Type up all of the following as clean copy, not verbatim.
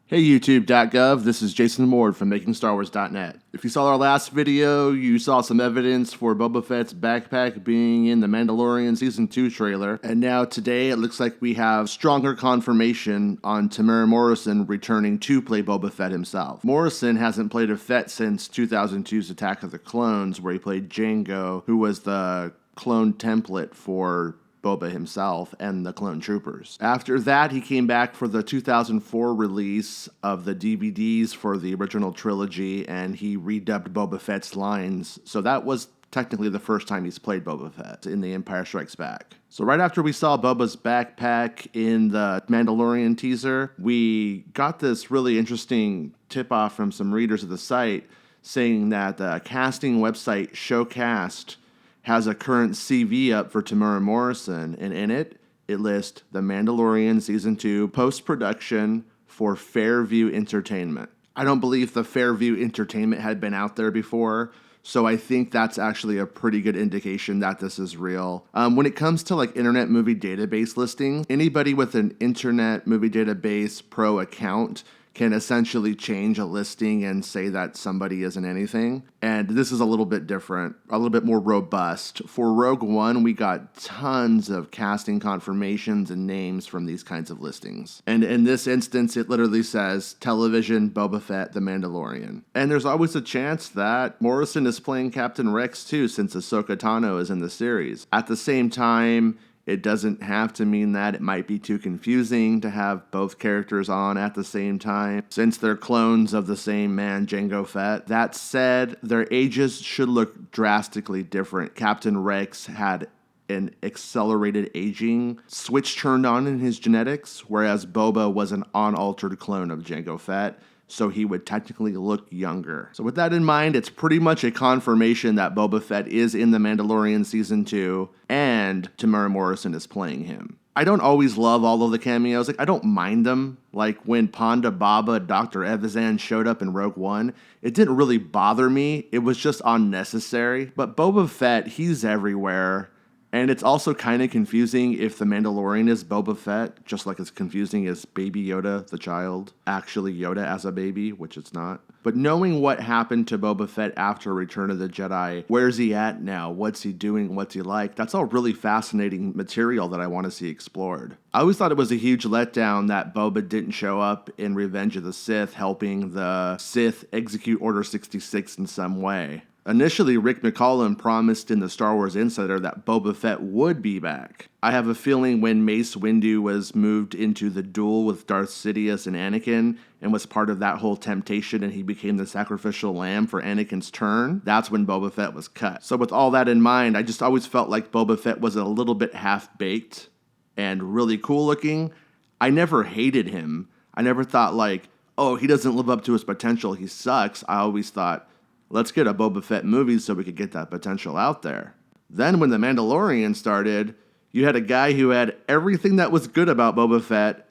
Hey YouTube.gov, this is Jason Ward from MakingStarWars.net. If you saw our last video, you saw some evidence for Boba Fett's backpack being in the Mandalorian Season 2 trailer, and now today it looks like we have stronger confirmation on Temuera Morrison returning to play Boba Fett himself. Morrison hasn't played a Fett since 2002's Attack of the Clones, where he played Jango, who was the clone template for Boba himself and the clone troopers. After that, he came back for the 2004 release of the DVDs for the original trilogy, and he redubbed Boba Fett's lines. So that was technically the first time he's played Boba Fett in The Empire Strikes Back. So right after we saw Boba's backpack in the Mandalorian teaser, we got this really interesting tip-off from some readers of the site saying that the casting website Showcast has a current CV up for Temuera Morrison, and in it lists The Mandalorian Season 2 post-production for Fairview Entertainment. I don't believe the Fairview Entertainment had been out there before, so I think that's actually a pretty good indication that this is real. When it comes to like Internet Movie Database listings, anybody with an Internet Movie Database Pro account can essentially change a listing and say that somebody isn't anything. And this is a little bit different, a little bit more robust. For Rogue One, we got tons of casting confirmations and names from these kinds of listings. And in this instance, it literally says, television, Boba Fett, The Mandalorian. And there's always a chance that Morrison is playing Captain Rex too, since Ahsoka Tano is in the series. At the same time, it doesn't have to mean that. It might be too confusing to have both characters on at the same time, since they're clones of the same man, Jango Fett. That said, their ages should look drastically different. Captain Rex had an accelerated aging switch turned on in his genetics, whereas Boba was an unaltered clone of Jango Fett, so he would technically look younger. So with that in mind, it's pretty much a confirmation that Boba Fett is in The Mandalorian Season 2, and Temuera Morrison is playing him. I don't always love all of the cameos. I don't mind them. Like when Ponda Baba, Dr. Evazan showed up in Rogue One, it didn't really bother me. It was just unnecessary. But Boba Fett, he's everywhere. And it's also kind of confusing if the Mandalorian is Boba Fett, just like it's confusing as Baby Yoda, the child, actually Yoda as a baby, which it's not. But knowing what happened to Boba Fett after Return of the Jedi, where's he at now, what's he doing, what's he like, that's all really fascinating material that I want to see explored. I always thought it was a huge letdown that Boba didn't show up in Revenge of the Sith, helping the Sith execute Order 66 in some way. Initially, Rick McCallum promised in the Star Wars Insider that Boba Fett would be back. I have a feeling when Mace Windu was moved into the duel with Darth Sidious and Anakin and was part of that whole temptation and he became the sacrificial lamb for Anakin's turn, that's when Boba Fett was cut. So with all that in mind, I just always felt like Boba Fett was a little bit half-baked and really cool looking. I never hated him. I never thought like, oh, he doesn't live up to his potential, he sucks. I always thought, let's get a Boba Fett movie so we could get that potential out there. Then when The Mandalorian started, you had a guy who had everything that was good about Boba Fett,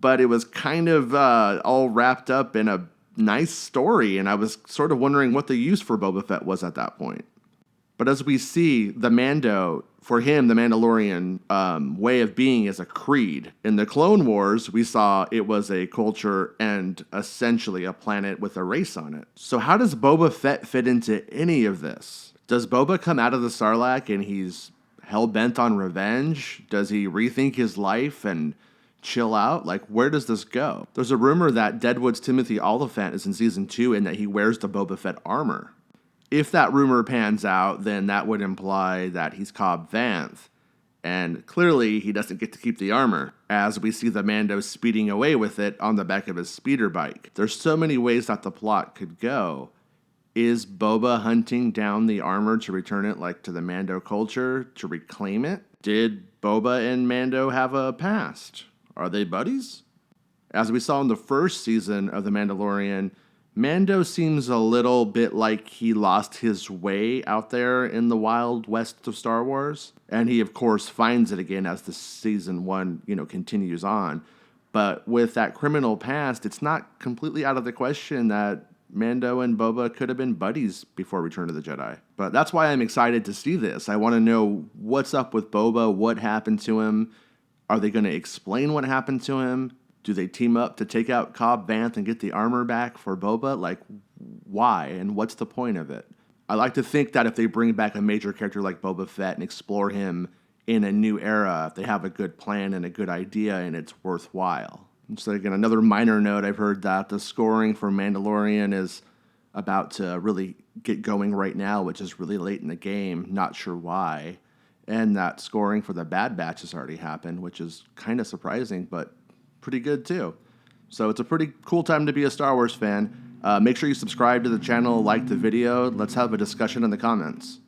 but it was kind of all wrapped up in a nice story, and I was sort of wondering what the use for Boba Fett was at that point. But as we see, the Mando, for him, the Mandalorian way of being is a creed. In the Clone Wars, we saw it was a culture and essentially a planet with a race on it. So how does Boba Fett fit into any of this? Does Boba come out of the Sarlacc and he's hell-bent on revenge? Does he rethink his life and chill out? Like, where does this go? There's a rumor that Deadwood's Timothy Olyphant is in Season 2 and that he wears the Boba Fett armor. If that rumor pans out, then that would imply that he's Cobb Vanth, and clearly he doesn't get to keep the armor, as we see the Mando speeding away with it on the back of his speeder bike. There's so many ways that the plot could go. Is Boba hunting down the armor to return it like to the Mando culture, to reclaim it? Did Boba and Mando have a past? Are they buddies? As we saw in the first season of The Mandalorian, Mando seems a little bit like he lost his way out there in the wild west of Star Wars. And he, of course, finds it again as the season 1, continues on. But with that criminal past, it's not completely out of the question that Mando and Boba could have been buddies before Return of the Jedi. But that's why I'm excited to see this. I want to know what's up with Boba, what happened to him. Are they going to explain what happened to him? Do they team up to take out Cobb Vanth and get the armor back for Boba? Like, why? And what's the point of it? I like to think that if they bring back a major character like Boba Fett and explore him in a new era, if they have a good plan and a good idea and it's worthwhile. So again, another minor note, I've heard that the scoring for Mandalorian is about to really get going right now, which is really late in the game. Not sure why. And that scoring for the Bad Batch has already happened, which is kind of surprising, but pretty good too. So it's a pretty cool time to be a Star Wars fan. Make sure you subscribe to the channel, like the video. Let's have a discussion in the comments.